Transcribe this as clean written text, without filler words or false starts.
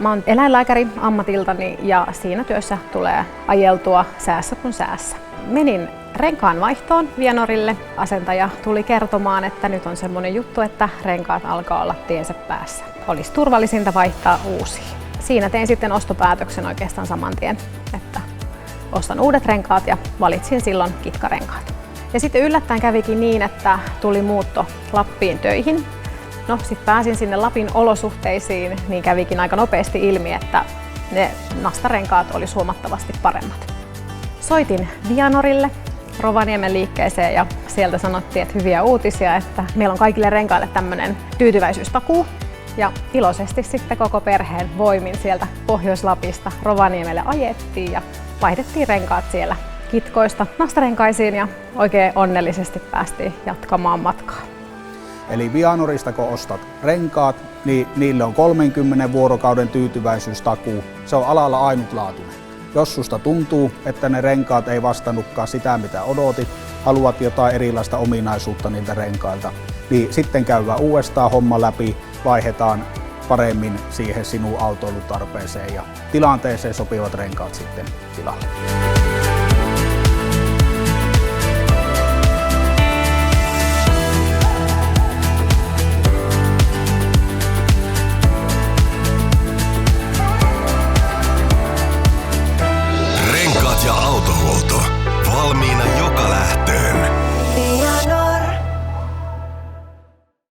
Mä oon eläinlääkäri ammatiltani ja siinä työssä tulee ajeltua säässä kuin säässä. Menin renkaan vaihtoon Vianorille. Asentaja tuli kertomaan, että nyt on semmoinen juttu, että renkaat alkaa olla tiensä päässä. Olisi turvallisinta vaihtaa uusia. Siinä tein sitten ostopäätöksen oikeastaan saman tien, että ostan uudet renkaat ja valitsin silloin kitkarenkaat. Ja sitten yllättäen kävikin niin, että tuli muutto Lappiin töihin. No, sitten pääsin sinne Lapin olosuhteisiin, niin kävikin aika nopeasti ilmi, että ne nastarenkaat oli huomattavasti paremmat. Soitin Vianorille, Rovaniemen liikkeeseen, ja sieltä sanottiin, että hyviä uutisia, että meillä on kaikille renkaille tämmöinen tyytyväisyystakuu. Ja iloisesti sitten koko perheen voimin sieltä Pohjois-Lapista Rovaniemelle ajettiin ja vaihdettiin renkaat siellä kitkoista nastarenkaisiin ja oikein onnellisesti päästiin jatkamaan matkaa. Eli Vianorista kun ostat renkaat, niin niille on 30 vuorokauden tyytyväisyystakuu. Se on alalla ainutlaatuinen. Jos susta tuntuu, että ne renkaat ei vastannutkaan sitä mitä odotit, haluat jotain erilaista ominaisuutta niiltä renkailta, niin sitten käydään uudestaan homma läpi, vaihdetaan paremmin siihen sinun autoilutarpeeseen ja tilanteeseen sopivat renkaat sitten tilalle.